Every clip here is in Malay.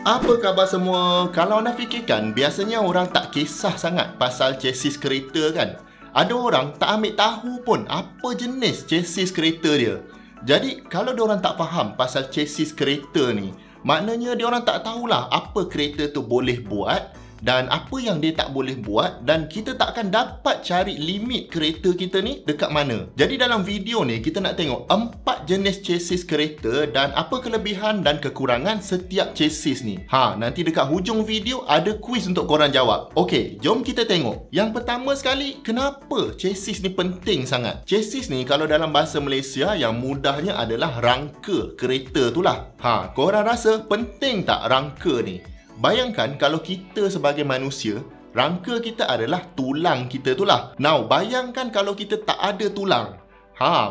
Apa khabar semua? Kalau anda fikirkan, biasanya orang tak kisah sangat pasal chassis kereta kan? Ada orang tak ambil tahu pun apa jenis chassis kereta dia. Jadi, kalau diorang tak faham pasal chassis kereta ni, maknanya diorang tak tahulah apa kereta tu boleh buat dan apa yang dia tak boleh buat, dan kita tak akan dapat cari limit kereta kita ni dekat mana. Jadi dalam video ni kita nak tengok 4 jenis chassis kereta dan apa kelebihan dan kekurangan setiap chassis ni. Nanti dekat hujung video ada kuis untuk korang jawab. Okey, jom kita tengok. Yang pertama sekali, kenapa chassis ni penting sangat? Chassis ni kalau dalam bahasa Malaysia yang mudahnya adalah rangka kereta tu lah. Korang rasa penting tak rangka ni? Bayangkan kalau kita sebagai manusia, rangka kita adalah tulang kita tu lah. Now, bayangkan kalau kita tak ada tulang.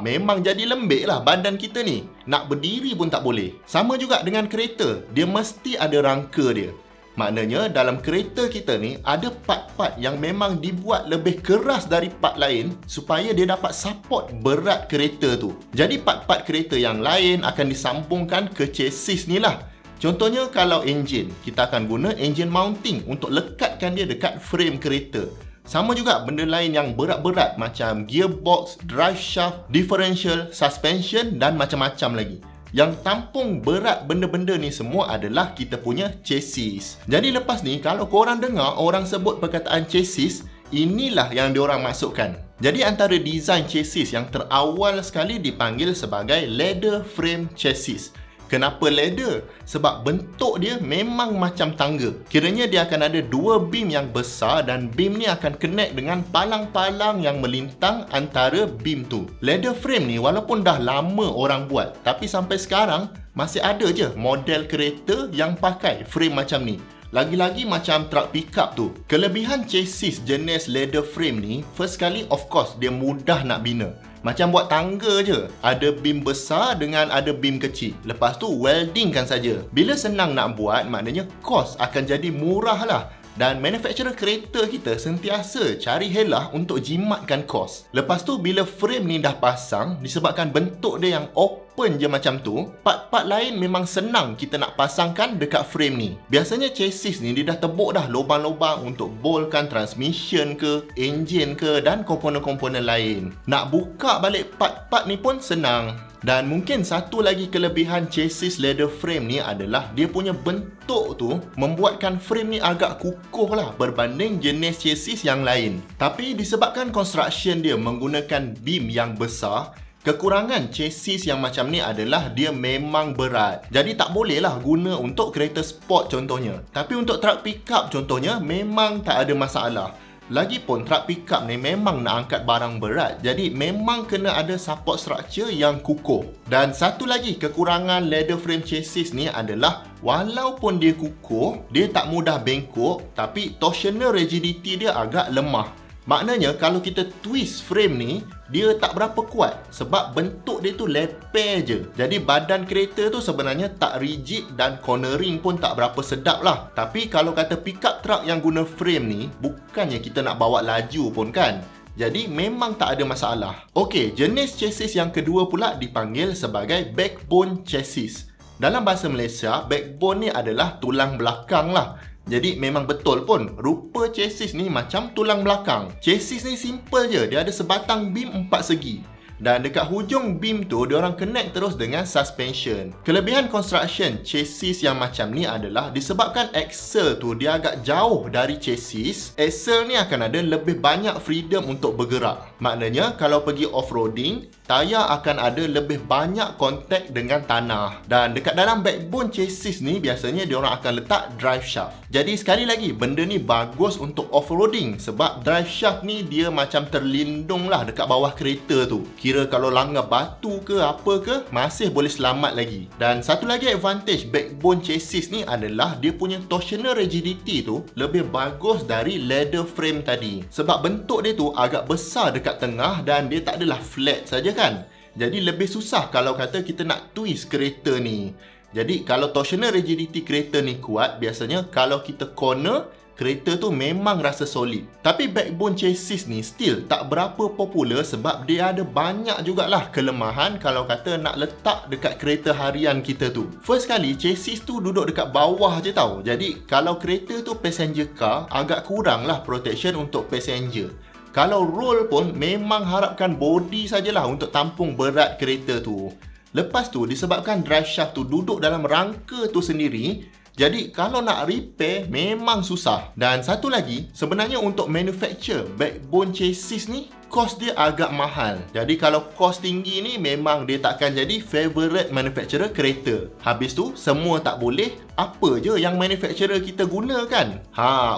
Memang jadi lembik lah badan kita ni. Nak berdiri pun tak boleh. Sama juga dengan kereta, dia mesti ada rangka dia. Maknanya dalam kereta kita ni ada part-part yang memang dibuat lebih keras dari part lain supaya dia dapat support berat kereta tu. Jadi part-part kereta yang lain akan disambungkan ke chassis ni lah. Contohnya kalau enjin, kita akan guna engine mounting untuk lekatkan dia dekat frame kereta. Sama juga benda lain yang berat-berat macam gearbox, drive shaft, differential, suspension dan macam-macam lagi. Yang tampung berat benda-benda ni semua adalah kita punya chassis. Jadi lepas ni kalau korang dengar orang sebut perkataan chassis, inilah yang diorang maksudkan. Jadi antara design chassis yang terawal sekali dipanggil sebagai ladder frame chassis. Kenapa ladder? Sebab bentuk dia memang macam tangga. Kiranya dia akan ada 2 beam yang besar dan beam ni akan connect dengan palang-palang yang melintang antara beam tu. Ladder frame ni walaupun dah lama orang buat, tapi sampai sekarang masih ada je model kereta yang pakai frame macam ni. Lagi-lagi macam truck pickup tu. Kelebihan chassis jenis ladder frame ni, first kali of course dia mudah nak bina. Macam buat tangga je. Ada beam besar dengan ada beam kecil. Lepas tu weldingkan saja. Bila senang nak buat, maknanya kos akan jadi murah lah. Dan manufacturer kereta kita sentiasa cari helah untuk jimatkan kos. Lepas tu bila frame ni dah pasang, disebabkan bentuk dia yang open je macam tu, part-part lain memang senang kita nak pasangkan dekat frame ni. Biasanya chassis ni dia dah tebuk dah lubang-lubang untuk boltkan transmission ke, engine ke dan komponen-komponen lain. Nak buka balik part-part ni pun senang. Dan mungkin satu lagi kelebihan chassis ladder frame ni adalah dia punya bentuk tu membuatkan frame ni agak kukuh lah berbanding jenis chassis yang lain. Tapi disebabkan construction dia menggunakan beam yang besar, kekurangan chassis yang macam ni adalah dia memang berat. Jadi tak boleh lah guna untuk kereta sport contohnya. Tapi untuk truck pickup contohnya memang tak ada masalah. Lagipun truck pickup ni memang nak angkat barang berat, jadi memang kena ada support structure yang kukuh. Dan satu lagi kekurangan ladder frame chassis ni adalah walaupun dia kukuh, dia tak mudah bengkok, tapi torsional rigidity dia agak lemah. Maknanya kalau kita twist frame ni, dia tak berapa kuat sebab bentuk dia tu leper je. Jadi badan kereta tu sebenarnya tak rigid dan cornering pun tak berapa sedap lah. Tapi kalau kata pickup truck yang guna frame ni, bukannya kita nak bawa laju pun kan. Jadi memang tak ada masalah. Okey, jenis chassis yang kedua pula dipanggil sebagai backbone chassis. Dalam bahasa Malaysia, backbone ni adalah tulang belakang lah. Jadi memang betul pun, rupa chassis ni macam tulang belakang. Chassis ni simple je, dia ada sebatang beam 4 segi. Dan dekat hujung beam tu, diorang connect terus dengan suspension. Kelebihan construction chassis yang macam ni adalah disebabkan axle tu dia agak jauh dari chassis, axle ni akan ada lebih banyak freedom untuk bergerak. Maknanya kalau pergi off-roading, tayar akan ada lebih banyak kontak dengan tanah. Dan dekat dalam backbone chassis ni biasanya diorang akan letak drive shaft. Jadi sekali lagi, benda ni bagus untuk off-roading sebab drive shaft ni dia macam terlindung lah dekat bawah kereta tu. Kira kalau langgar batu ke apa ke, masih boleh selamat lagi. Dan satu lagi advantage backbone chassis ni adalah dia punya torsional rigidity tu lebih bagus dari ladder frame tadi. Sebab bentuk dia tu agak besar dekat tengah dan dia tak adalah flat saja kan. Jadi lebih susah kalau kata kita nak twist kereta ni. Jadi kalau torsional rigidity kereta ni kuat, biasanya kalau kita corner, kereta tu memang rasa solid. Tapi backbone chassis ni still tak berapa popular sebab dia ada banyak jugalah kelemahan kalau kata nak letak dekat kereta harian kita tu. First kali, chassis tu duduk dekat bawah je tau. Jadi kalau kereta tu passenger car, agak kurang lah protection untuk passenger. Kalau roll pun memang harapkan body sajalah untuk tampung berat kereta tu. Lepas tu disebabkan drive shaft tu duduk dalam rangka tu sendiri, jadi kalau nak repair memang susah. Dan satu lagi, sebenarnya untuk manufacture backbone chassis ni, kos dia agak mahal. Jadi kalau kos tinggi ni memang dia takkan jadi favorite manufacturer kereta. Habis tu semua tak boleh, apa je yang manufacturer kita gunakan?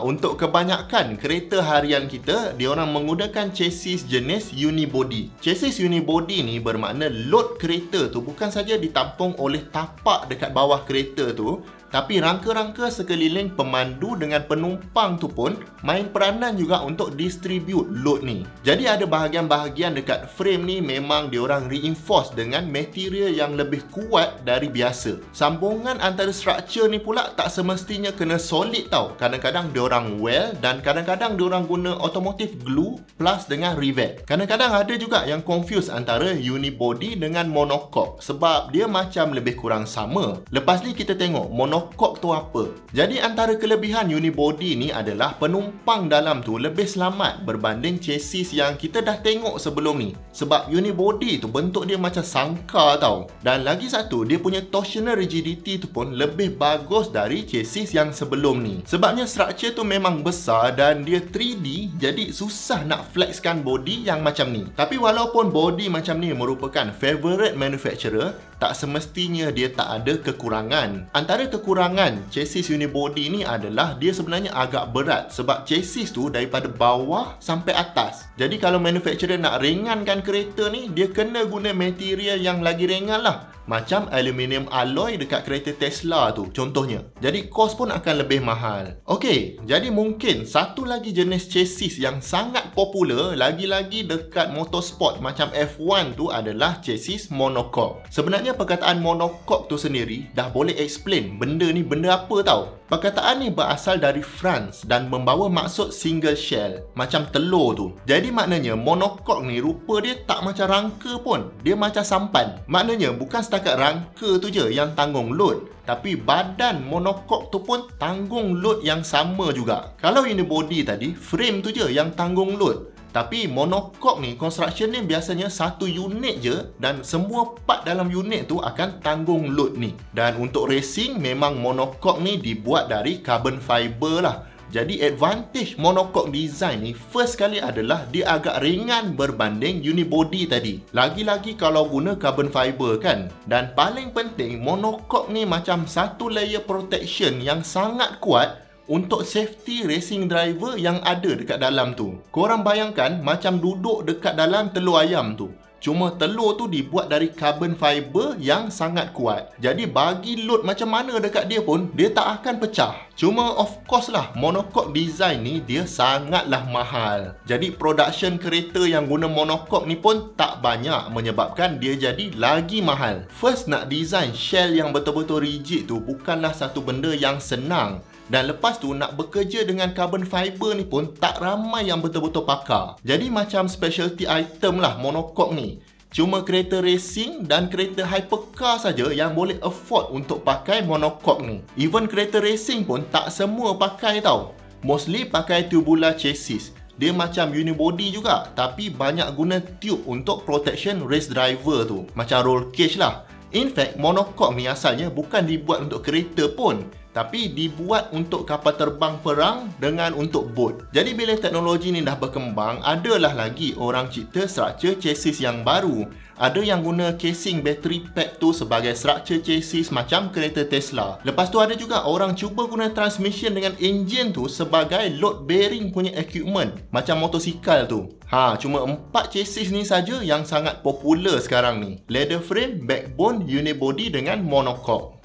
Untuk kebanyakan kereta harian kita, diorang menggunakan chassis jenis unibody. Chassis unibody ni bermakna load kereta tu bukan saja ditampung oleh tapak dekat bawah kereta tu, tapi rangka-rangka sekeliling pemandu dengan penumpang tu pun main peranan juga untuk distribute load ni. Jadi ada bahagian-bahagian dekat frame ni memang diorang reinforce dengan material yang lebih kuat dari biasa. Sambungan antara structure ni pula tak semestinya kena solid tau. Kadang-kadang diorang weld dan kadang-kadang diorang guna automotive glue plus dengan rivet. Kadang-kadang ada juga yang confuse antara unibody dengan monocoque sebab dia macam lebih kurang sama. Lepas ni kita tengok monocoque tu apa. Jadi antara kelebihan unibody ni adalah penumpang dalam tu lebih selamat berbanding chassis yang kita dah tengok sebelum ni. Sebab unibody tu bentuk dia macam sangkar tau. Dan lagi satu, dia punya torsional rigidity tu pun lebih bagus dari chassis yang sebelum ni. Sebabnya structure tu memang besar dan dia 3D, jadi susah nak flexkan body yang macam ni. Tapi walaupun body macam ni merupakan favorite manufacturer, tak semestinya dia tak ada kekurangan. Antara kekurangan chassis unibody ni adalah dia sebenarnya agak berat sebab chassis tu daripada bawah sampai atas. Jadi kalau manufacturer nak ringankan kereta ni, dia kena guna material yang lagi ringan lah. Macam aluminium alloy dekat kereta Tesla tu contohnya. Jadi kos pun akan lebih mahal. Okey, jadi mungkin satu lagi jenis chassis yang sangat popular lagi-lagi dekat motorsport macam F1 tu adalah chassis monocoque. Sebenarnya perkataan monocoque tu sendiri dah boleh explain benda ni benda apa tau. Perkataan ni berasal dari France dan membawa maksud single shell, macam telur tu. Jadi maknanya monocoque ni rupa dia tak macam rangka pun. Dia macam sampan. Maknanya bukan setakat rangka tu je yang tanggung load, tapi badan monocoque tu pun tanggung load yang sama juga. Kalau unibody tadi, frame tu je yang tanggung load. Tapi monocoque ni, construction ni biasanya satu unit je dan semua part dalam unit tu akan tanggung load ni. Dan untuk racing, memang monocoque ni dibuat dari carbon fiber lah. Jadi advantage monocoque design ni first kali adalah dia agak ringan berbanding unibody tadi. Lagi-lagi kalau guna carbon fiber kan. Dan paling penting, monocoque ni macam satu layer protection yang sangat kuat untuk safety racing driver yang ada dekat dalam tu. Korang bayangkan macam duduk dekat dalam telur ayam tu. Cuma telur tu dibuat dari carbon fiber yang sangat kuat. Jadi bagi load macam mana dekat dia pun, dia tak akan pecah. Cuma of course lah, monocoque design ni dia sangatlah mahal. Jadi production kereta yang guna monocoque ni pun tak banyak, menyebabkan dia jadi lagi mahal. First, nak design shell yang betul-betul rigid tu bukanlah satu benda yang senang. Dan lepas tu nak bekerja dengan carbon fiber ni pun tak ramai yang betul-betul pakar. Jadi macam specialty item lah monocoque ni. Cuma kereta racing dan kereta hypercar saja yang boleh afford untuk pakai monocoque ni. Even kereta racing pun tak semua pakai tau. Mostly pakai tubular chassis. Dia macam unibody juga, tapi banyak guna tube untuk protection race driver tu. Macam roll cage lah. In fact, monocoque ni asalnya bukan dibuat untuk kereta pun, tapi dibuat untuk kapal terbang perang dengan untuk bot. Jadi bila teknologi ni dah berkembang, adalah lagi orang cipta structure chassis yang baru. Ada yang guna casing battery pack tu sebagai structure chassis macam kereta Tesla. Lepas tu ada juga orang cuba guna transmission dengan engine tu sebagai load bearing punya equipment macam motosikal tu. Cuma 4 chassis ni saja yang sangat popular sekarang ni. Leather frame, backbone, unibody dengan monocoque.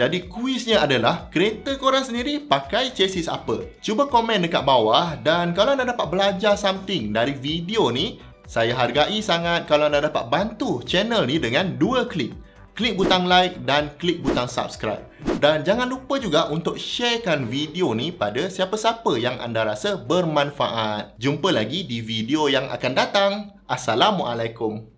Jadi kuisnya adalah kereta korang sendiri pakai chassis apa? Cuba komen dekat bawah, dan kalau anda dapat belajar something dari video ni, saya hargai sangat kalau anda dapat bantu channel ni dengan 2 klik. klik butang like dan klik butang subscribe. Dan jangan lupa juga untuk sharekan video ni pada siapa-siapa yang anda rasa bermanfaat. Jumpa lagi di video yang akan datang. Assalamualaikum.